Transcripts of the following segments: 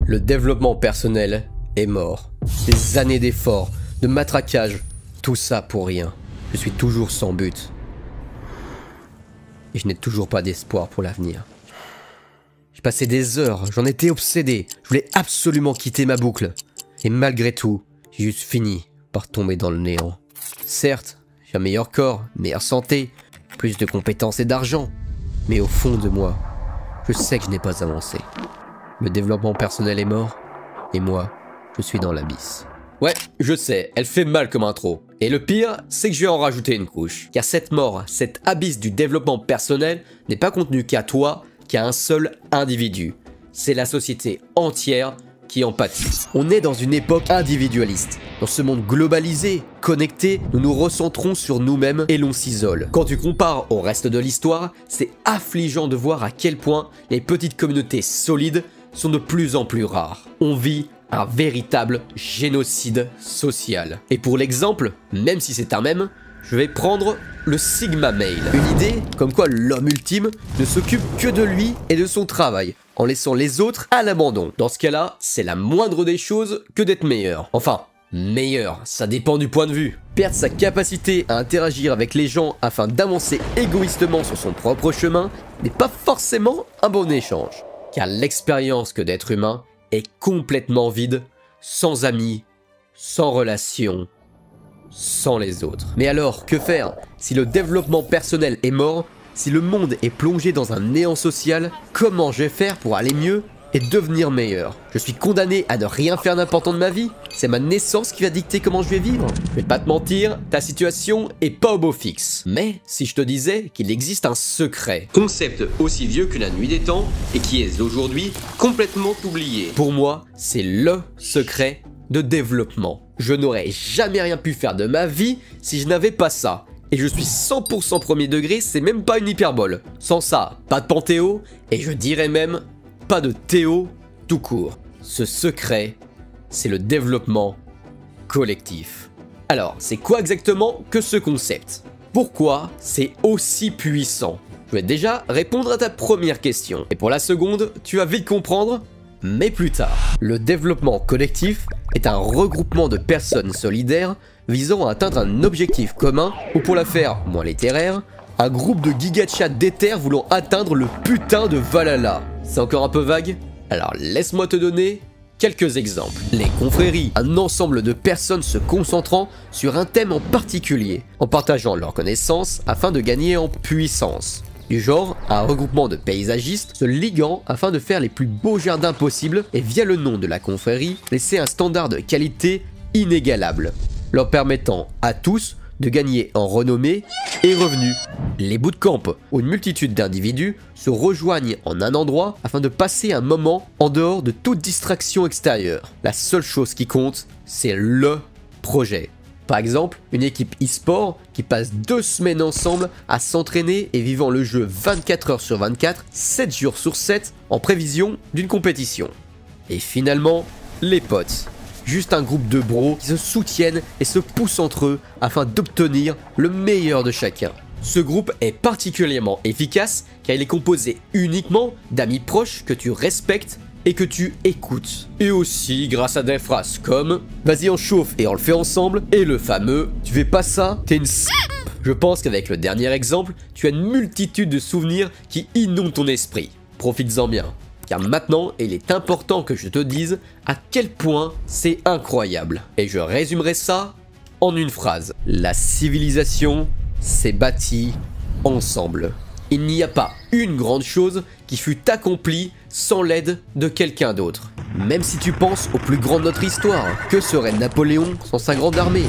Le développement personnel est mort. Des années d'efforts, de matraquage, tout ça pour rien. Je suis toujours sans but. Et je n'ai toujours pas d'espoir pour l'avenir. J'ai passé des heures, j'en étais obsédé. Je voulais absolument quitter ma boucle. Et malgré tout, j'ai juste fini par tomber dans le néant. Certes, j'ai un meilleur corps, une meilleure santé, plus de compétences et d'argent. Mais au fond de moi, je sais que je n'ai pas avancé. Le développement personnel est mort, et moi, je suis dans l'abysse. Ouais, je sais, elle fait mal comme intro. Et le pire, c'est que je vais en rajouter une couche. Car cette mort, cet abysse du développement personnel n'est pas contenu qu'à toi, qu'à un seul individu. C'est la société entière qui en pâtit. On est dans une époque individualiste. Dans ce monde globalisé, connecté, nous nous recentrons sur nous-mêmes et l'on s'isole. Quand tu compares au reste de l'histoire, c'est affligeant de voir à quel point les petites communautés solides sont de plus en plus rares. On vit un véritable génocide social. Et pour l'exemple, même si c'est un mème, je vais prendre le Sigma Male. Une idée comme quoi l'homme ultime ne s'occupe que de lui et de son travail, en laissant les autres à l'abandon. Dans ce cas-là, c'est la moindre des choses que d'être meilleur. Enfin, meilleur, ça dépend du point de vue. Perdre sa capacité à interagir avec les gens afin d'avancer égoïstement sur son propre chemin n'est pas forcément un bon échange. Car l'expérience que d'être humain est complètement vide, sans amis, sans relations, sans les autres. Mais alors, que faire si le développement personnel est mort, si le monde est plongé dans un néant social? Comment je vais faire pour aller mieux et devenir meilleur? Je suis condamné à ne rien faire d'important de ma vie? C'est ma naissance qui va dicter comment je vais vivre? Je vais pas te mentir, ta situation est pas au beau fixe. Mais si je te disais qu'il existe un secret, concept aussi vieux que la nuit des temps et qui est aujourd'hui complètement oublié. Pour moi, c'est le secret de développement. Je n'aurais jamais rien pu faire de ma vie si je n'avais pas ça. Et je suis 100% premier degré, c'est même pas une hyperbole. Sans ça, pas de Panthéo, et je dirais même pas de Théo tout court. Ce secret, c'est le développement collectif. Alors, c'est quoi exactement que ce concept? Pourquoi c'est aussi puissant? Je vais déjà répondre à ta première question. Et pour la seconde, tu vas vite comprendre, mais plus tard. Le développement collectif est un regroupement de personnes solidaires visant à atteindre un objectif commun, ou pour la faire moins littéraire, un groupe de gigachats déter voulant atteindre le putain de Valhalla. C'est encore un peu vague? Alors laisse-moi te donner quelques exemples. Les confréries, un ensemble de personnes se concentrant sur un thème en particulier, en partageant leurs connaissances afin de gagner en puissance. Du genre, un regroupement de paysagistes se liguant afin de faire les plus beaux jardins possibles et via le nom de la confrérie, laisser un standard de qualité inégalable, leur permettant à tous de gagner en renommée et revenus. Les bootcamps, où une multitude d'individus se rejoignent en un endroit afin de passer un moment en dehors de toute distraction extérieure. La seule chose qui compte, c'est le projet. Par exemple, une équipe e-sport qui passe 2 semaines ensemble à s'entraîner et vivant le jeu 24 heures sur 24, 7 jours sur 7 en prévision d'une compétition. Et finalement, les potes. Juste un groupe de bros qui se soutiennent et se poussent entre eux afin d'obtenir le meilleur de chacun. Ce groupe est particulièrement efficace car il est composé uniquement d'amis proches que tu respectes et que tu écoutes. Et aussi grâce à des phrases comme « Vas-y on chauffe et on le fait ensemble » et le fameux « Tu fais pas ça, t'es une s***». Je pense qu'avec le dernier exemple, tu as une multitude de souvenirs qui inondent ton esprit. Profites-en bien. Car maintenant, il est important que je te dise à quel point c'est incroyable. Et je résumerai ça en une phrase. La civilisation s'est bâtie ensemble. Il n'y a pas une grande chose qui fut accomplie sans l'aide de quelqu'un d'autre. Même si tu penses au plus grand de notre histoire, que serait Napoléon sans sa grande armée?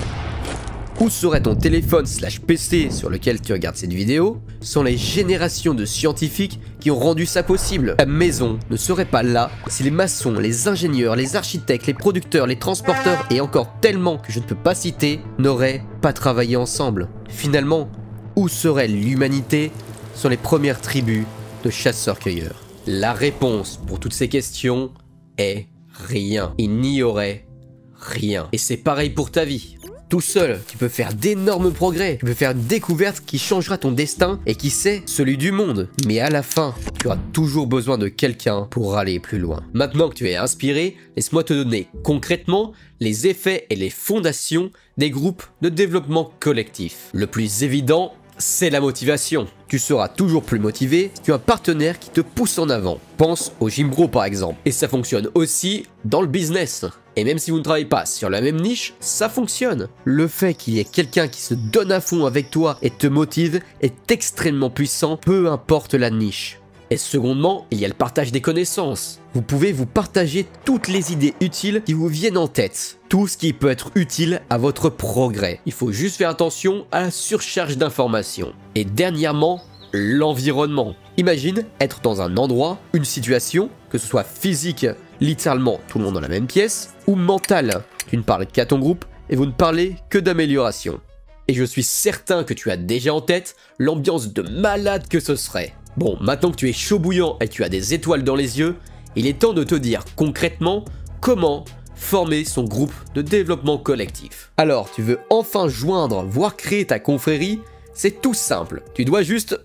Où serait ton téléphone / PC sur lequel tu regardes cette vidéo sans les générations de scientifiques qui ont rendu ça possible? Ta maison ne serait pas là si les maçons, les ingénieurs, les architectes, les producteurs, les transporteurs et encore tellement que je ne peux pas citer n'auraient pas travaillé ensemble. Finalement, où serait l'humanité sans les premières tribus de chasseurs-cueilleurs? La réponse pour toutes ces questions est rien. Il n'y aurait rien. Et c'est pareil pour ta vie. Tout seul, tu peux faire d'énormes progrès, tu peux faire une découverte qui changera ton destin et qui sait, celui du monde. Mais à la fin, tu auras toujours besoin de quelqu'un pour aller plus loin. Maintenant que tu es inspiré, laisse-moi te donner concrètement les effets et les fondations des groupes de développement collectif. Le plus évident, c'est la motivation. Tu seras toujours plus motivé si tu as un partenaire qui te pousse en avant. Pense au Gymbro par exemple. Et ça fonctionne aussi dans le business. Et même si vous ne travaillez pas sur la même niche, ça fonctionne. Le fait qu'il y ait quelqu'un qui se donne à fond avec toi et te motive est extrêmement puissant, peu importe la niche. Et secondement, il y a le partage des connaissances. Vous pouvez vous partager toutes les idées utiles qui vous viennent en tête. Tout ce qui peut être utile à votre progrès. Il faut juste faire attention à la surcharge d'informations. Et dernièrement, l'environnement. Imagine être dans un endroit, une situation, que ce soit physique, littéralement tout le monde dans la même pièce, ou mentale. Tu ne parles qu'à ton groupe et vous ne parlez que d'amélioration. Et je suis certain que tu as déjà en tête l'ambiance de malade que ce serait. Bon, maintenant que tu es chaud bouillant et que tu as des étoiles dans les yeux, il est temps de te dire concrètement comment former son groupe de développement collectif. Alors, tu veux enfin joindre, voire créer ta confrérie? C'est tout simple. Tu dois juste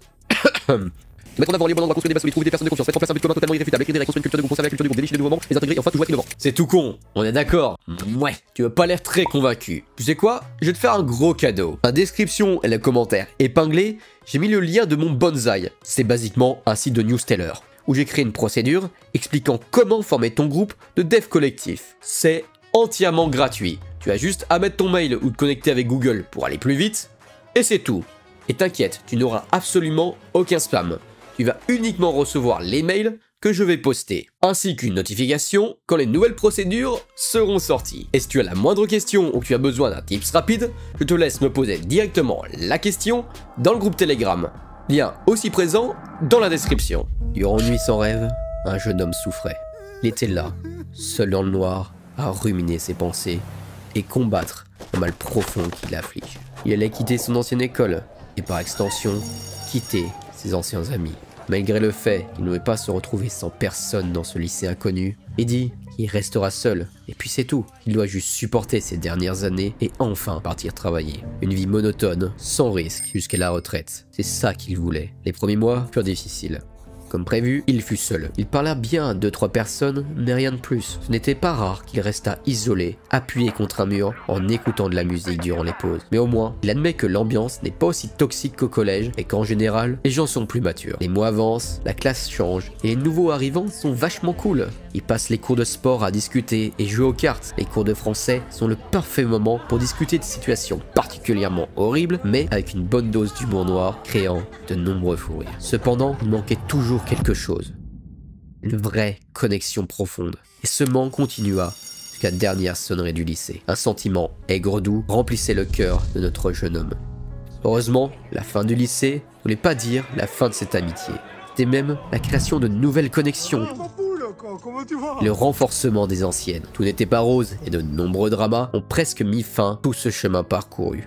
mettre en avant les bons endroits, construire des bases solides, trouver des personnes de confiance, mettre en place un but commun totalement irréfutable, écrire des règles, construire une culture de groupe, conserver la culture du groupe, dénicher des nouveaux membres, les intégrer et enfin tout jouer avec le vent. C'est tout con, on est d'accord? Ouais, tu veux pas l'air très convaincu. Tu sais quoi? Je vais te faire un gros cadeau. Dans la description et le commentaire épinglé, j'ai mis le lien de mon bonsaï. C'est basiquement un site de newsteller où j'ai créé une procédure expliquant comment former ton groupe de dev collectif. C'est entièrement gratuit. Tu as juste à mettre ton mail ou te connecter avec Google pour aller plus vite, et c'est tout. Et t'inquiète, tu n'auras absolument aucun spam. Tu vas uniquement recevoir les mails que je vais poster, ainsi qu'une notification quand les nouvelles procédures seront sorties. Et si tu as la moindre question ou que tu as besoin d'un tips rapide, je te laisse me poser directement la question dans le groupe Telegram. Lien aussi présent dans la description. Durant une nuit sans rêve, un jeune homme souffrait. Il était là, seul dans le noir, à ruminer ses pensées et combattre un mal profond qui l'afflige. Il allait quitter son ancienne école et par extension, quitter ses anciens amis. Malgré le fait qu'il ne pouvait pas se retrouver sans personne dans ce lycée inconnu, il dit qu'il restera seul, et puis c'est tout. Il doit juste supporter ces dernières années et enfin partir travailler. Une vie monotone, sans risque, jusqu'à la retraite. C'est ça qu'il voulait. Les premiers mois furent difficiles. Comme prévu, il fut seul. Il parla bien à 2-3 personnes, mais rien de plus. Ce n'était pas rare qu'il restât isolé, appuyé contre un mur, en écoutant de la musique durant les pauses. Mais au moins, il admet que l'ambiance n'est pas aussi toxique qu'au collège, et qu'en général, les gens sont plus matures. Les mois avancent, la classe change, et les nouveaux arrivants sont vachement cool. Ils passent les cours de sport à discuter et jouer aux cartes. Les cours de français sont le parfait moment pour discuter de situations particulièrement horribles, mais avec une bonne dose d'humour noir, créant de nombreux fous rires. Cependant, il manquait toujours quelque chose. Une vraie connexion profonde. Et ce manque continua jusqu'à la dernière sonnerie du lycée. Un sentiment aigre-doux remplissait le cœur de notre jeune homme. Heureusement, la fin du lycée ne voulait pas dire la fin de cette amitié. C'était même la création de nouvelles connexions. Le renforcement des anciennes. Tout n'était pas rose et de nombreux dramas ont presque mis fin à tout ce chemin parcouru.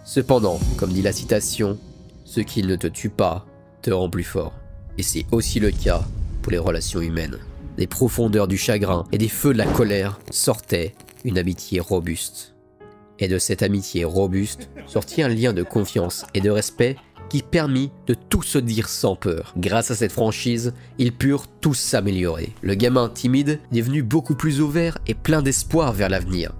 Cependant, comme dit la citation, ce qui ne te tue pas te rend plus fort. Et c'est aussi le cas pour les relations humaines. Des profondeurs du chagrin et des feux de la colère sortait une amitié robuste. Et de cette amitié robuste sortit un lien de confiance et de respect qui permit de tout se dire sans peur. Grâce à cette franchise, ils purent tous s'améliorer. Le gamin timide est devenu beaucoup plus ouvert et plein d'espoir vers l'avenir.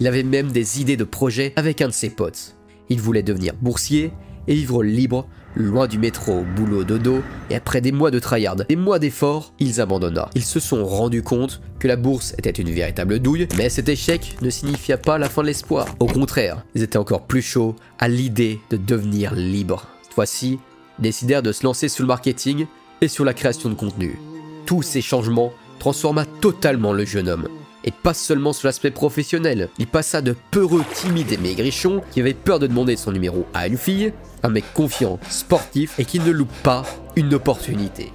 Il avait même des idées de projet avec un de ses potes. Il voulait devenir boursier et vivre libre, loin du métro, boulot, dodo, et après des mois de tryhard, des mois d'efforts, ils abandonna. Ils se sont rendus compte que la bourse était une véritable douille, mais cet échec ne signifia pas la fin de l'espoir. Au contraire, ils étaient encore plus chauds à l'idée de devenir libres. Cette fois-ci, ils décidèrent de se lancer sur le marketing et sur la création de contenu. Tous ces changements transforma totalement le jeune homme. Et pas seulement sur l'aspect professionnel, il passa de peureux, timide et maigrichon qui avait peur de demander son numéro à une fille, un mec confiant, sportif et qui ne loupe pas une opportunité.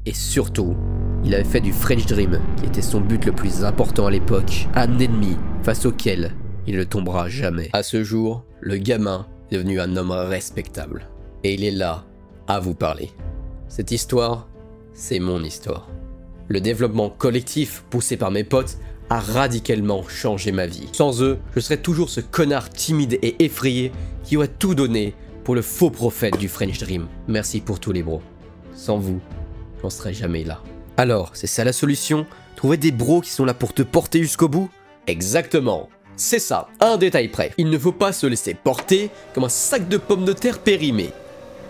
Et surtout, il avait fait du French Dream, qui était son but le plus important à l'époque, un ennemi face auquel il ne tombera jamais. À ce jour, le gamin est devenu un homme respectable. Et il est là à vous parler. Cette histoire, c'est mon histoire. Le développement collectif poussé par mes potes a radicalement changé ma vie. Sans eux, je serais toujours ce connard timide et effrayé qui aurait tout donné pour le faux prophète du French Dream. Merci pour tous les bros. Sans vous, j'en serais jamais là. Alors, c'est ça la solution? Trouver des bros qui sont là pour te porter jusqu'au bout? Exactement. C'est ça, un détail près. Il ne faut pas se laisser porter comme un sac de pommes de terre périmé.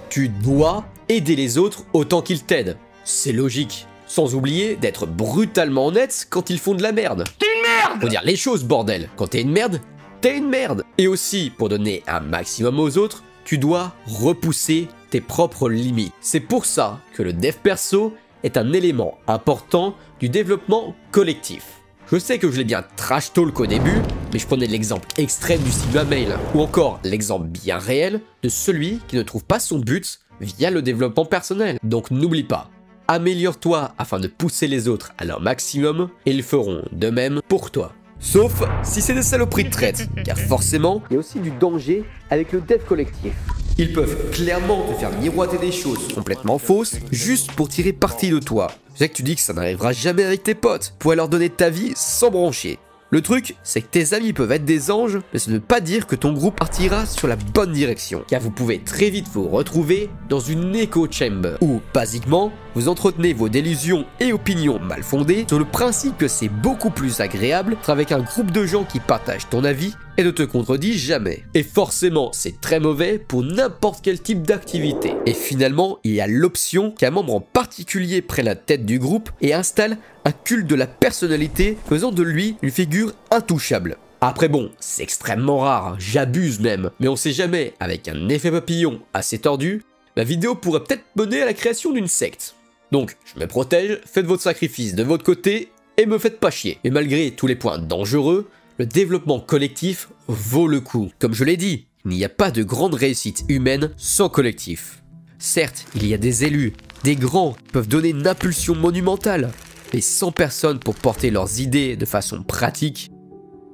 Tu dois aider les autres autant qu'ils t'aident. C'est logique. Sans oublier d'être brutalement honnête quand ils font de la merde. T'es une merde! Faut dire les choses, bordel. Quand t'es une merde, t'es une merde. Et aussi, pour donner un maximum aux autres, tu dois repousser tes propres limites. C'est pour ça que le dev perso est un élément important du développement collectif. Je sais que je l'ai bien trash talk au début, mais je prenais l'exemple extrême du Sigma Mail, ou encore l'exemple bien réel de celui qui ne trouve pas son but via le développement personnel. Donc n'oublie pas, améliore-toi afin de pousser les autres à leur maximum, et ils feront de même pour toi. Sauf si c'est des saloperies de traite, car forcément, il y a aussi du danger avec le dev collectif. Ils peuvent clairement te faire miroiter des choses complètement fausses, juste pour tirer parti de toi. Je sais que tu dis que ça n'arrivera jamais avec tes potes, pour leur donner ta vie sans broncher. Le truc, c'est que tes amis peuvent être des anges, mais ça ne veut pas dire que ton groupe partira sur la bonne direction, car vous pouvez très vite vous retrouver dans une echo chamber, où, basiquement, vous entretenez vos délusions et opinions mal fondées sur le principe que c'est beaucoup plus agréable d'être avec un groupe de gens qui partagent ton avis et ne te contredisent jamais. Et forcément, c'est très mauvais pour n'importe quel type d'activité. Et finalement, il y a l'option qu'un membre en particulier prenne la tête du groupe et installe un culte de la personnalité, faisant de lui une figure intouchable. Après bon, c'est extrêmement rare, j'abuse même, mais on sait jamais, avec un effet papillon assez tordu, la vidéo pourrait peut-être mener à la création d'une secte. Donc, je me protège, faites votre sacrifice de votre côté, et me faites pas chier. Et malgré tous les points dangereux, le développement collectif vaut le coup. Comme je l'ai dit, il n'y a pas de grande réussite humaine sans collectif. Certes, il y a des élus, des grands qui peuvent donner une impulsion monumentale, mais sans personne pour porter leurs idées de façon pratique,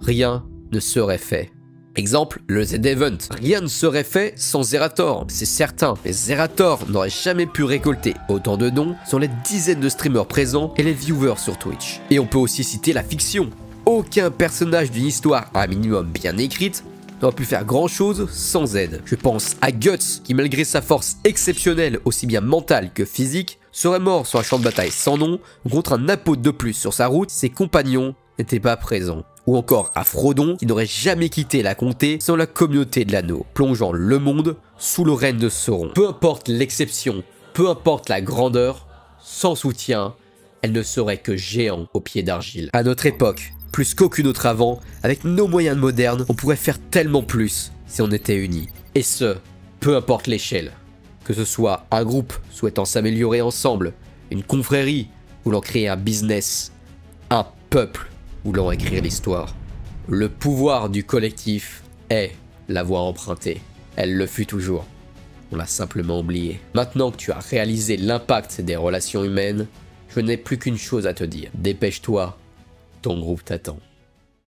rien ne serait fait. Exemple, le Z-Event. Rien ne serait fait sans Zerator, c'est certain. Mais Zerator n'aurait jamais pu récolter autant de dons sans les dizaines de streamers présents et les viewers sur Twitch. Et on peut aussi citer la fiction. Aucun personnage d'une histoire un minimum bien écrite n'aurait pu faire grand chose sans aide. Je pense à Guts, qui malgré sa force exceptionnelle aussi bien mentale que physique, serait mort sur un champ de bataille sans nom, contre un apôtre de plus sur sa route, ses compagnons n'étaient pas présents. Ou encore à Frodon, qui n'aurait jamais quitté la comté sans la communauté de l'anneau, plongeant le monde sous le règne de Sauron. Peu importe l'exception, peu importe la grandeur, sans soutien, elle ne serait que géant au pied d'argile. À notre époque, plus qu'aucune autre avant, avec nos moyens modernes, on pourrait faire tellement plus si on était unis. Et ce, peu importe l'échelle. Que ce soit un groupe souhaitant s'améliorer ensemble, une confrérie voulant créer un business, un peuple voulant écrire l'histoire. Le pouvoir du collectif est la voie empruntée. Elle le fut toujours. On l'a simplement oublié. Maintenant que tu as réalisé l'impact des relations humaines, je n'ai plus qu'une chose à te dire. Dépêche-toi, ton groupe t'attend.